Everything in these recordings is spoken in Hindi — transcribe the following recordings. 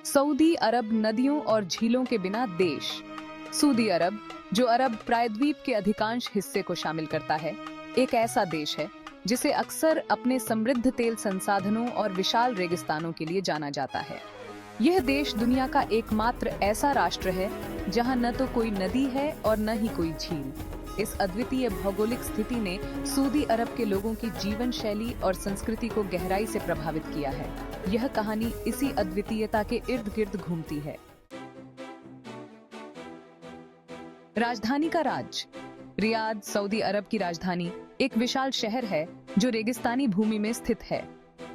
सऊदी अरब नदियों और झीलों के बिना देश। सऊदी अरब, जो अरब प्रायद्वीप के अधिकांश हिस्से को शामिल करता है, एक ऐसा देश है जिसे अक्सर अपने समृद्ध तेल संसाधनों और विशाल रेगिस्तानों के लिए जाना जाता है। यह देश दुनिया का एकमात्र ऐसा राष्ट्र है जहां न तो कोई नदी है और न ही कोई झील। इस अद्वितीय भौगोलिक स्थिति ने सऊदी अरब के लोगों की जीवन शैली और संस्कृति को गहराई से प्रभावित किया है। यह कहानी इसी अद्वितीयता के इर्द गिर्द घूमती है। राजधानी का राज। रियाद, सऊदी अरब की राजधानी, एक विशाल शहर है जो रेगिस्तानी भूमि में स्थित है।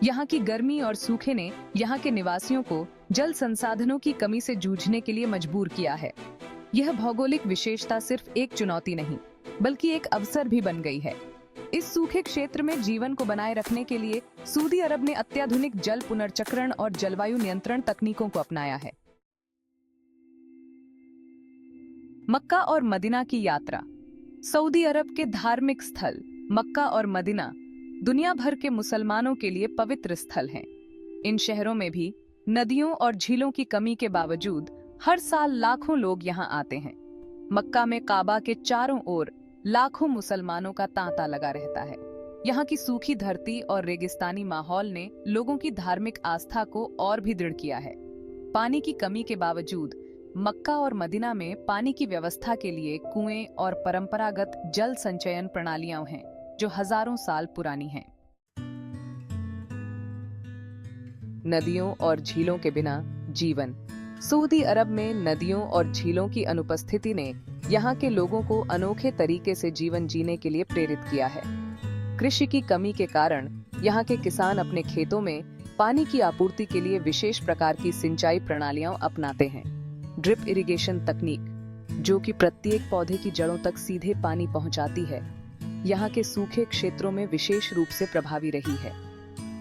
यहाँ की गर्मी और सूखे ने यहाँ के निवासियों को जल संसाधनों की कमी से जूझने के लिए मजबूर किया है। यह भौगोलिक विशेषता सिर्फ एक चुनौती नहीं, बल्कि एक अवसर भी बन गई है। इस सूखे क्षेत्र में जीवन को बनाए रखने के लिए सऊदी अरब ने अत्याधुनिक जल पुनर्चक्रण और जलवायु नियंत्रण तकनीकों को अपनाया है। मक्का और मदीना की यात्रा। सऊदी अरब के धार्मिक स्थल मक्का और मदीना दुनिया भर के मुसलमानों के लिए पवित्र स्थल हैं। इन शहरों में भी नदियों और झीलों की कमी के बावजूद हर साल लाखों लोग यहाँ आते हैं। मक्का में काबा के चारों ओर लाखों मुसलमानों का तांता लगा रहता है। यहाँ की सूखी धरती और रेगिस्तानी माहौल ने लोगों की धार्मिक आस्था को और भी दृढ़ किया है। पानी की कमी के बावजूद मक्का और मदीना में पानी की व्यवस्था के लिए कुएं और परंपरागत जल संचयन प्रणालियां हैं जो हजारों साल पुरानी हैं। नदियों और झीलों के बिना जीवन। सऊदी अरब में नदियों और झीलों की अनुपस्थिति ने यहाँ के लोगों को अनोखे तरीके से जीवन जीने के लिए प्रेरित किया है। कृषि की कमी के कारण यहाँ के किसान अपने खेतों में पानी की आपूर्ति के लिए विशेष प्रकार की सिंचाई प्रणालियां अपनाते हैं। ड्रिप इरिगेशन तकनीक, जो कि प्रत्येक पौधे की जड़ों तक सीधे पानी पहुंचाती है, यहाँ के सूखे क्षेत्रों में विशेष रूप से प्रभावी रही है।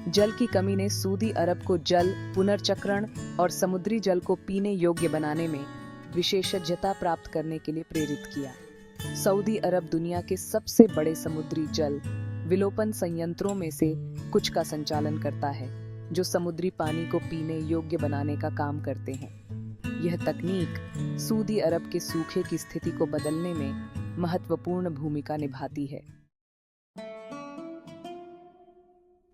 जल की कमी ने सऊदी अरब को जल पुनर्चक्रण और समुद्री जल को पीने योग्य बनाने में विशेषज्ञता प्राप्त करने के लिए प्रेरित किया। सऊदी अरब दुनिया के सबसे बड़े समुद्री जल विलोपन संयंत्रों में से कुछ का संचालन करता है, जो समुद्री पानी को पीने योग्य बनाने का काम करते हैं। यह तकनीक सऊदी अरब के सूखे की स्थिति को बदलने में महत्वपूर्ण भूमिका निभाती है।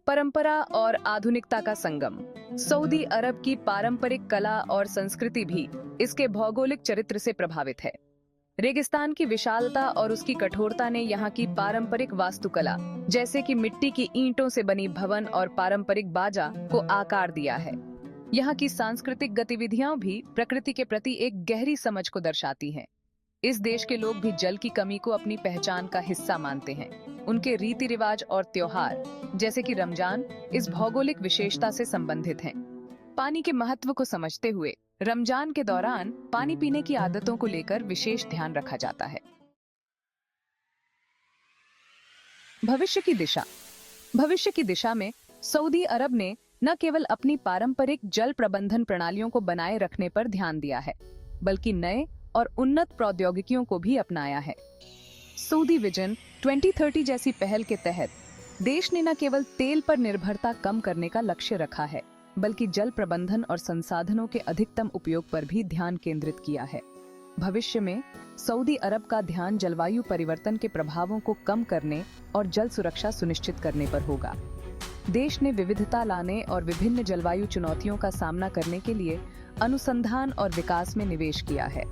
परंपरा और आधुनिकता का संगम। सऊदी अरब की पारंपरिक कला और संस्कृति भी इसके भौगोलिक चरित्र से प्रभावित है। रेगिस्तान की विशालता और उसकी कठोरता ने यहाँ की पारंपरिक वास्तुकला, जैसे कि मिट्टी की ईंटों से बनी भवन और पारंपरिक बाजा, को आकार दिया है। यहाँ की सांस्कृतिक गतिविधियां भी प्रकृति के प्रति एक गहरी समझ को दर्शाती हैं। इस देश के लोग भी जल की कमी को अपनी पहचान का हिस्सा मानते हैं। उनके रीति रिवाज और त्योहार, जैसे कि रमजान, इस भौगोलिक विशेषता से संबंधित हैं। पानी के महत्व को समझते हुए रमजान के दौरान पानी पीने की आदतों को लेकर विशेष ध्यान रखा जाता है। भविष्य की दिशा। भविष्य की दिशा में सऊदी अरब ने न केवल अपनी पारंपरिक जल प्रबंधन प्रणालियों को बनाए रखने पर ध्यान दिया है, बल्कि नए और उन्नत प्रौद्योगिकियों को भी अपनाया है। सऊदी विजन 2030 जैसी पहल के तहत देश ने न केवल तेल पर निर्भरता कम करने का लक्ष्य रखा है, बल्कि जल प्रबंधन और संसाधनों के अधिकतम उपयोग पर भी ध्यान केंद्रित किया है। भविष्य में सऊदी अरब का ध्यान जलवायु परिवर्तन के प्रभावों को कम करने और जल सुरक्षा सुनिश्चित करने पर होगा। देश ने विविधता लाने और विभिन्न जलवायु चुनौतियों का सामना करने के लिए अनुसंधान और विकास में निवेश किया है।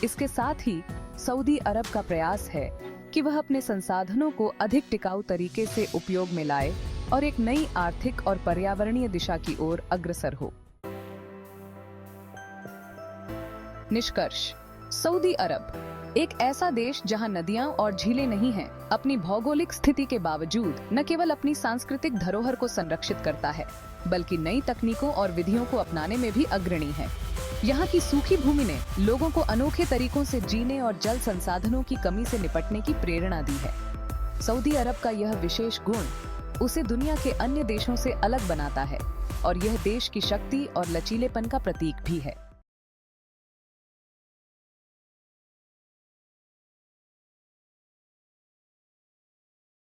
इसके साथ ही सऊदी अरब का प्रयास है कि वह अपने संसाधनों को अधिक टिकाऊ तरीके से उपयोग में लाए और एक नई आर्थिक और पर्यावरणीय दिशा की ओर अग्रसर हो। निष्कर्ष। सऊदी अरब एक ऐसा देश जहां नदियां और झीलें नहीं हैं, अपनी भौगोलिक स्थिति के बावजूद न केवल अपनी सांस्कृतिक धरोहर को संरक्षित करता है, बल्कि नई तकनीकों और विधियों को अपनाने में भी अग्रणी है। यहाँ की सूखी भूमि ने लोगों को अनोखे तरीकों से जीने और जल संसाधनों की कमी से निपटने की प्रेरणा दी है। सऊदी अरब का यह विशेष गुण उसे दुनिया के अन्य देशों से अलग बनाता है और यह देश की शक्ति और लचीलेपन का प्रतीक भी है।